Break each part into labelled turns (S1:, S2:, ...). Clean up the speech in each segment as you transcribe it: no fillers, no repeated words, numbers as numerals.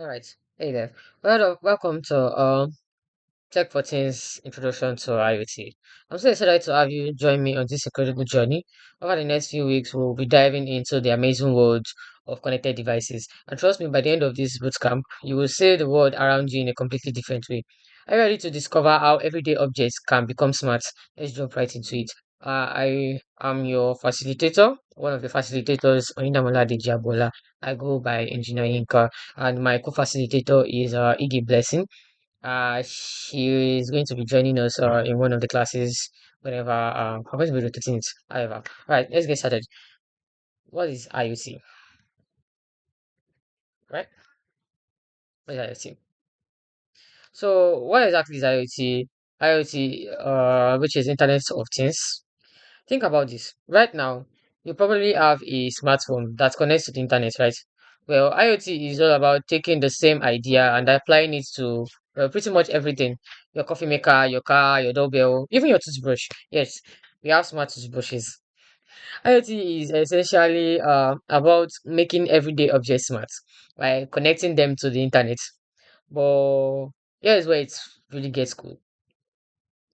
S1: All right. Hey there. Welcome to Tech 14's introduction to IoT. I'm so excited to have you join me on this incredible journey. Over the next few weeks, we'll be diving into the amazing world of connected devices. And trust me, by the end of this bootcamp, you will see the world around you in a completely different way. Are you ready to discover how everyday objects can become smart? Let's jump right into it. I am your facilitator, one of the facilitators, Oyindamola Dijabola. I go by Engineer Yinka, and my co-facilitator is Iggy Blessing. She is going to be joining us in one of the classes whenever I'm going to be rotating it. However, right, let's get started. What is IoT? Right? What is IoT? So, what exactly is IoT? IoT, which is Internet of Things. Think about this. Right now, you probably have a smartphone that connects to the internet, right? Well, IoT is all about taking the same idea and applying it to pretty much everything. Your coffee maker, your car, your doorbell, even your toothbrush. Yes, we have smart toothbrushes. IoT is essentially about making everyday objects smart by connecting them to the internet. But here's where it really gets cool.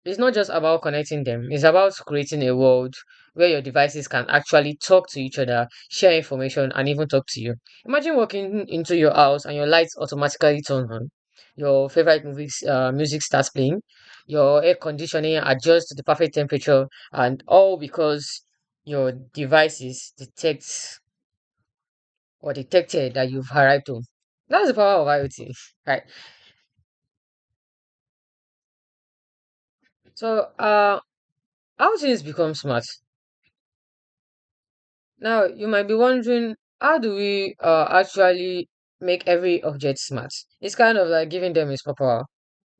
S1: It's not just about connecting them, it's about creating a world where your devices can actually talk to each other, share information, and even talk to you. Imagine walking into your house and your lights automatically turn on. Your favorite music starts playing. Your air conditioning adjusts to the perfect temperature, and all because your devices detect or detected that you've arrived home. That's the power of IoT, right? So, how things become smart? Now, you might be wondering, how do we actually make every object smart? It's kind of like giving them a superpower.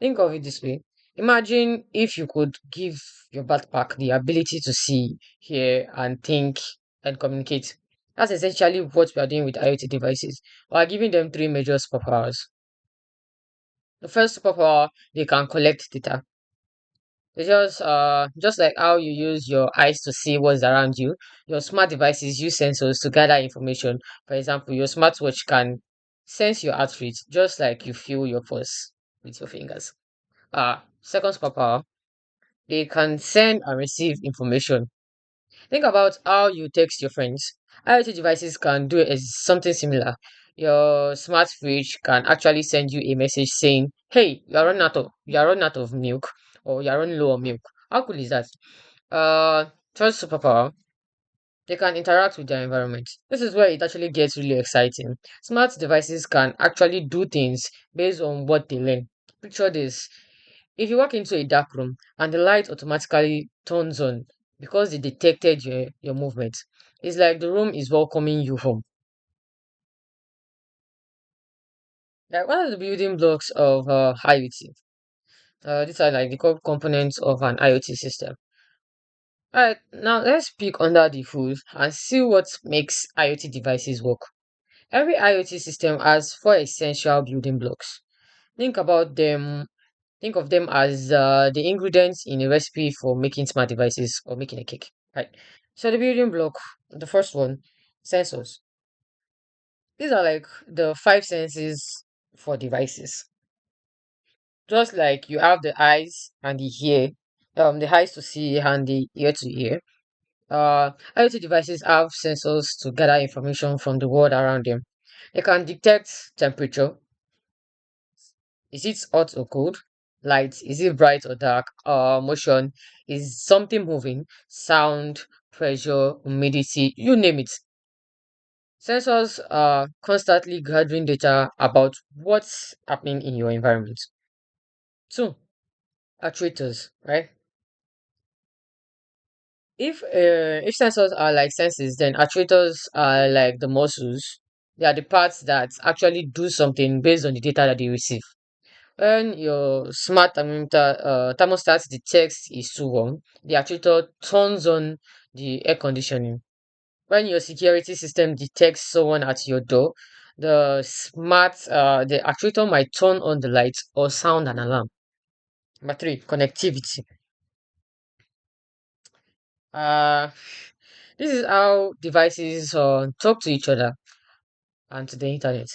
S1: Think of it this way. Imagine if you could give your backpack the ability to see, hear, and think and communicate. That's essentially what we are doing with IoT devices. We are giving them three major superpowers. The first superpower, they can collect data. It's just like how you use your eyes to see what's around you. Your smart devices use sensors to gather information. For example, your smartwatch can sense your heart rate just like you feel your pulse with your fingers. Second superpower, they can send and receive information. Think about how you text your friends. IoT devices can do something similar. Your smart fridge can actually send you a message saying, "Hey, you are running out of milk, or you are running low on milk." How cool is that? Third superpower, they can interact with their environment. This is where it actually gets really exciting. Smart devices can actually do things based on what they learn. Picture this. If you walk into a dark room and the light automatically turns on because it detected your movement, it's like the room is welcoming you home. Like one of the building blocks of IoT. These are like the core components of an IoT system. Alright, now let's peek under the hood and see what makes IoT devices work. Every IoT system has four essential building blocks. Think about them Think of them as the ingredients in a recipe for making smart devices or making a cake, right? So the building block, the first one, sensors. These are like the five senses for devices. Just like you have the eyes and the eyes to see and the ear to hear. IoT devices have sensors to gather information from the world around them. They can detect temperature. Is it hot or cold? Light, is it bright or dark? Motion, is something moving? Sound, pressure, humidity, you name it. Sensors are constantly gathering data about what's happening in your environment. Two, actuators, right? If sensors are like senses, then actuators are like the muscles. They are the parts that actually do something based on the data that they receive. When your smart thermostat detects is too warm, the actuator turns on the air conditioning. When your security system detects someone at your door, the actuator might turn on the light or sound an alarm. Number three, connectivity. Uh, this is how devices talk to each other and to the internet.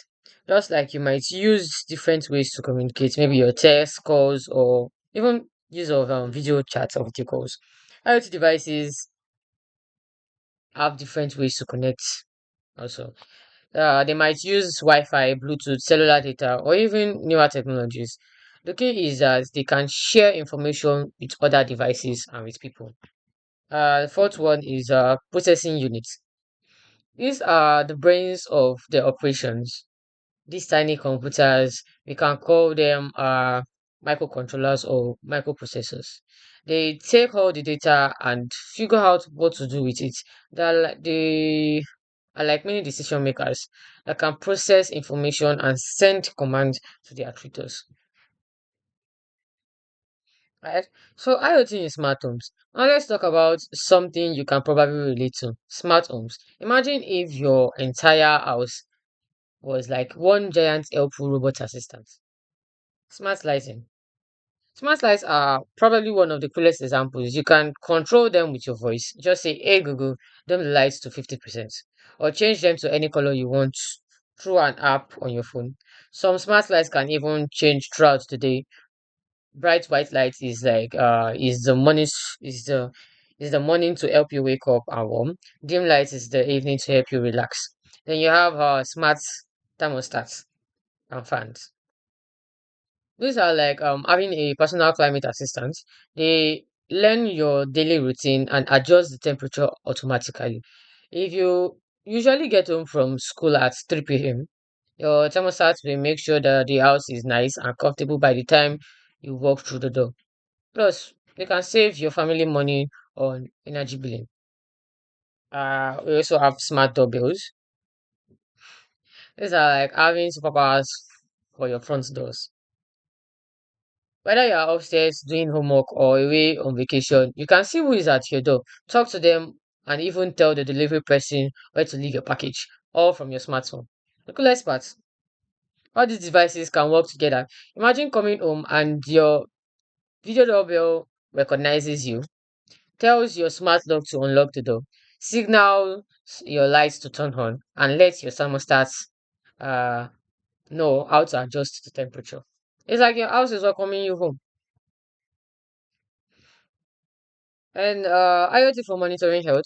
S1: Just like you might use different ways to communicate, maybe your text calls or even use of video chats or video calls. IoT devices have different ways to connect also. They might use Wi-Fi, Bluetooth, cellular data, or even newer technologies. The key is that they can share information with other devices and with people. The fourth one is processing units. These are the brains of the operations. These tiny computers, we can call them microcontrollers or microprocessors. They take all the data and figure out what to do with it. They are like many decision makers that can process information and send commands to the actuators. Right? So IoT in smart homes. Now let's talk about something you can probably relate to. Smart homes. Imagine if your entire house was like one giant helpful robot assistant. Smart lighting. Smart lights are probably one of the coolest examples. You can control them with your voice. Just say, "Hey Google, dim the lights to 50%," or change them to any color you want through an app on your phone. Some smart lights can even change throughout the day. Bright white light is like is the morning to help you wake up and warm. Dim light is the evening to help you relax. Then you have smart thermostats and fans. These are like having a personal climate assistant. They learn your daily routine and adjust the temperature automatically. If you usually get home from school at 3 p.m., your thermostat will make sure that the house is nice and comfortable by the time you walk through the door. Plus, they can save your family money on energy billing. We also have smart doorbells. These are like having superpowers for your front doors. Whether you are upstairs doing homework or away on vacation, you can see who is at your door, talk to them, and even tell the delivery person where to leave your package, all from your smartphone. The coolest part, all these devices can work together. Imagine coming home and your video doorbell recognizes you, tells your smart lock to unlock the door, signals your lights to turn on, and lets your thermostat uh, know how to adjust the temperature. It's like your house is welcoming you home. And IoT for monitoring health.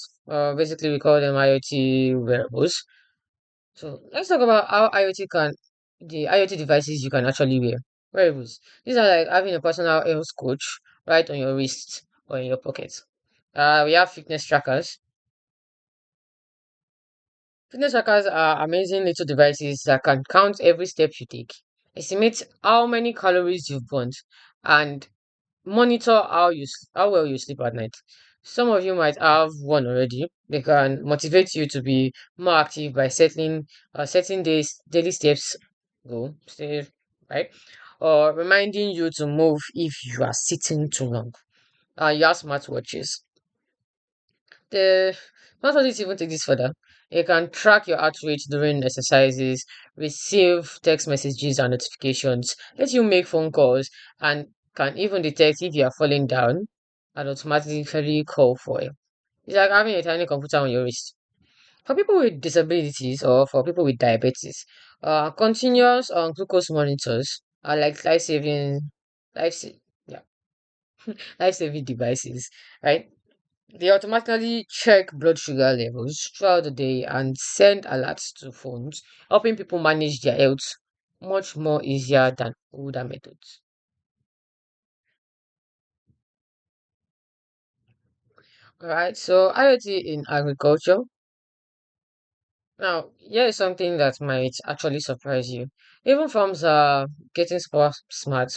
S1: Basically, we call them IoT wearables. So let's talk about how the IoT devices you can actually wear. Wearables. These are like having a personal health coach right on your wrist or in your pocket. We have fitness trackers. Fitness trackers are amazing little devices that can count every step you take, estimate how many calories you've burned, and monitor how well you sleep at night. Some of you might have one already. They can motivate you to be more active by setting daily steps goal, right, or reminding you to move if you are sitting too long. You have smartwatches. The smartwatches even take this further. You can track your heart rate during exercises, receive text messages and notifications, let you make phone calls, and can even detect if you are falling down and automatically call for you. It's like having a tiny computer on your wrist. For people with disabilities or for people with diabetes, continuous glucose monitors are like life, sa- yeah, life-saving devices, right? They automatically check blood sugar levels throughout the day and send alerts to phones, helping people manage their health much more easier than older methods. Alright, so IoT in agriculture. Now, here is something that might actually surprise you. Even farms are getting smart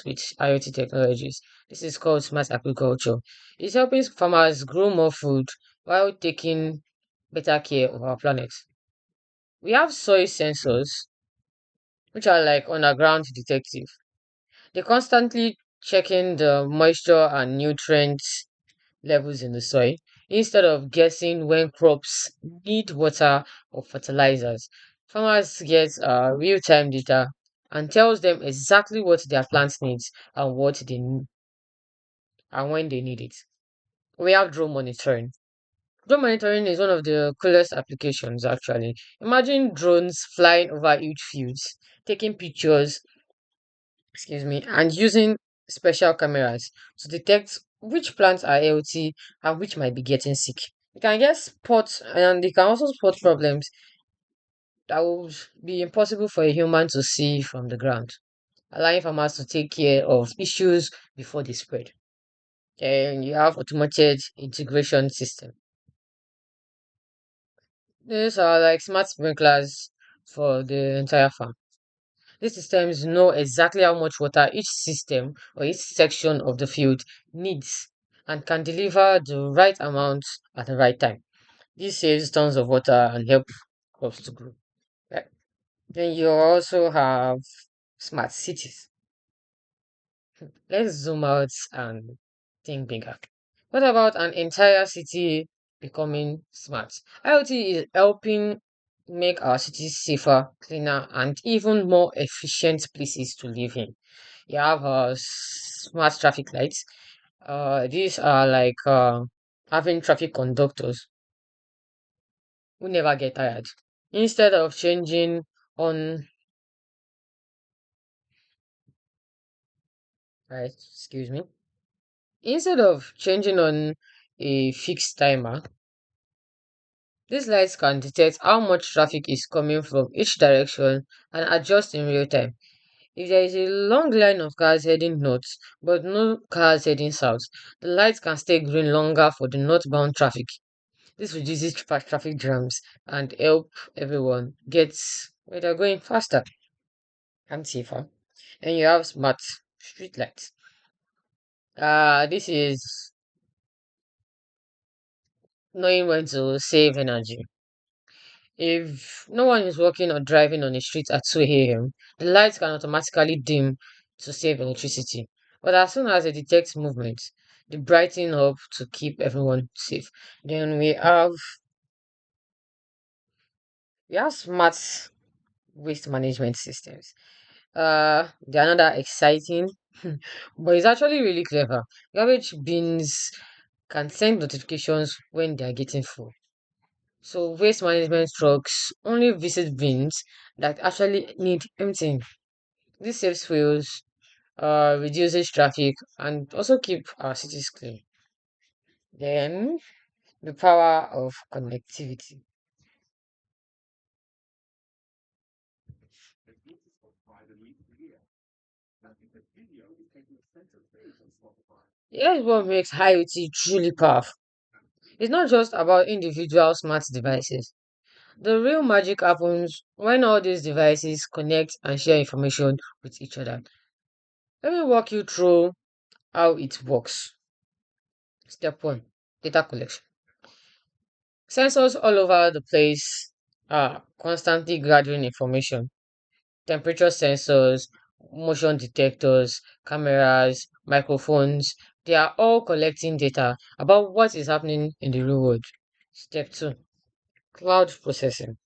S1: with IoT technologies. This is called smart agriculture. It's helping farmers grow more food while taking better care of our planet. We have soil sensors, which are like underground detective. They're constantly checking the moisture and nutrients levels in the soil instead of guessing when crops need water or fertilizers. Farmers get real-time data and tells them exactly what their plants needs and what they need and when they need it. We have drone monitoring. Drone monitoring is one of the coolest applications actually. Imagine drones flying over huge fields, taking pictures, excuse me, and using special cameras to detect which plants are healthy and which might be getting sick. You can get spot and they can also spot problems that would be impossible for a human to see from the ground, allowing farmers to take care of issues before they spread. And you have automated integration system. These are like smart sprinklers for the entire farm. These systems know exactly how much water each system or each section of the field needs and can deliver the right amount at the right time. This saves tons of water and help crops to grow. Right. Then you also have smart cities. Let's zoom out and think bigger. What about an entire city becoming smart? IoT is helping make our cities safer, cleaner, and even more efficient places to live in. You have smart traffic lights. These are like having traffic conductors who never get tired. Instead of changing on, right, excuse me, instead of changing on a fixed timer, these lights can detect how much traffic is coming from each direction and adjust in real time. If there is a long line of cars heading north but no cars heading south, the lights can stay green longer for the northbound traffic. This reduces traffic jams and help everyone get where they're going faster and safer. And you have smart street lights. This is knowing when to save energy. If no one is walking or driving on the street at 2 a.m., the lights can automatically dim to save electricity. But as soon as it detects movement, they brighten up to keep everyone safe. Then we have smart waste management systems. They're not that exciting, but it's actually really clever. Garbage bins can send notifications when they are getting full. So waste management trucks only visit bins that actually need emptying. This saves fuels, reduces traffic, and also keep our cities clean. Then the power of connectivity. Here's what makes IoT truly powerful. It's not just about individual smart devices. The real magic happens when all these devices connect and share information with each other. Let me walk you through how it works. Step one, data collection. Sensors all over the place are constantly gathering information. Temperature sensors, motion detectors, cameras, microphones, they are all collecting data about what is happening in the real world. Step two, cloud processing.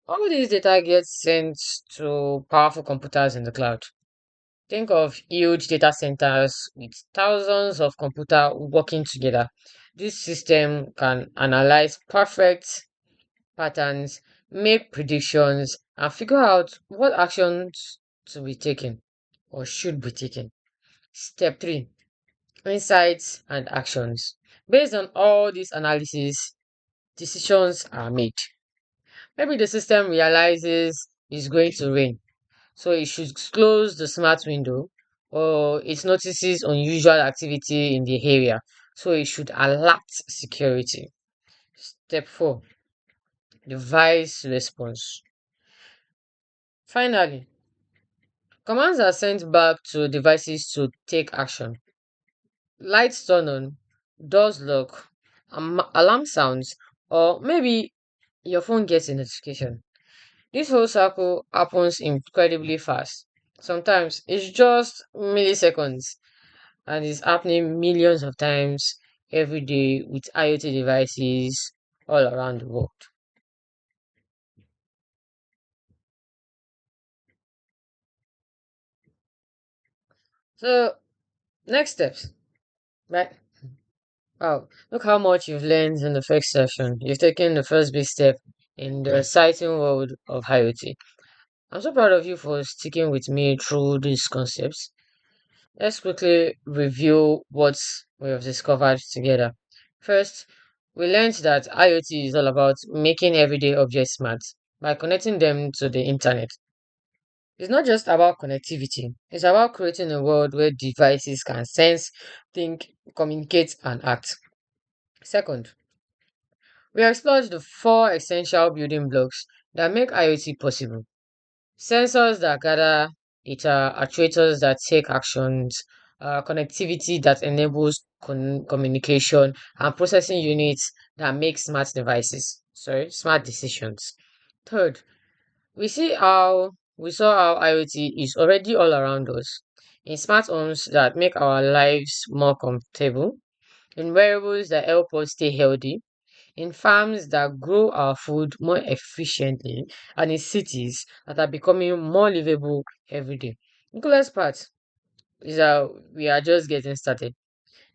S1: All this data gets sent to powerful computers in the cloud. Think of huge data centers with thousands of computers working together. This system can analyze perfect patterns, make predictions, and figure out what actions to be taken or should be taken. Step 3, insights and actions. Based on all this analysis, decisions are made. Maybe the system realizes it's going to rain, so it should close the smart window, or it notices unusual activity in the area, so it should alert security. Step 4, device response. Finally, commands are sent back to devices to take action. Lights turn on, doors lock, alarm sounds, or maybe your phone gets a notification. This whole cycle happens incredibly fast. Sometimes it's just milliseconds and it's happening millions of times every day with IoT devices all around the world. So, next steps, right? Wow, look how much you've learned in the first session. You've taken the first big step in the exciting world of IoT. I'm so proud of you for sticking with me through these concepts. Let's quickly review what we have discovered together. First, we learned that IoT is all about making everyday objects smart by connecting them to the internet. It's not just about connectivity, it's about creating a world where devices can sense, think, communicate, and act. Second, we explored the four essential building blocks that make IoT possible: sensors that gather data, actuators that take actions, connectivity that enables communication, and processing units that make smart decisions. Third, we saw how IoT is already all around us in smart homes that make our lives more comfortable, in wearables that help us stay healthy, in farms that grow our food more efficiently, and in cities that are becoming more livable every day. The coolest part is that we are just getting started.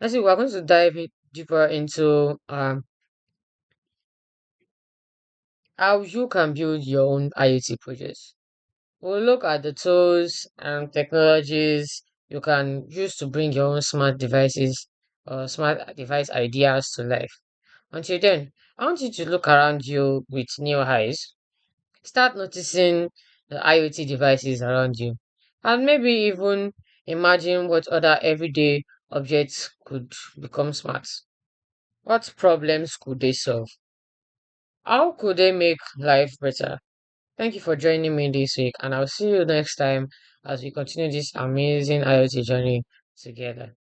S1: Next week, we're going to dive deeper into how you can build your own IoT projects. We'll look at the tools and technologies you can use to bring your own smart devices or smart device ideas to life. Until then, I want you to look around you with new eyes. Start noticing the IoT devices around you, and maybe even imagine what other everyday objects could become smart. What problems could they solve? How could they make life better? Thank you for joining me this week, and I'll see you next time as we continue this amazing IoT journey together.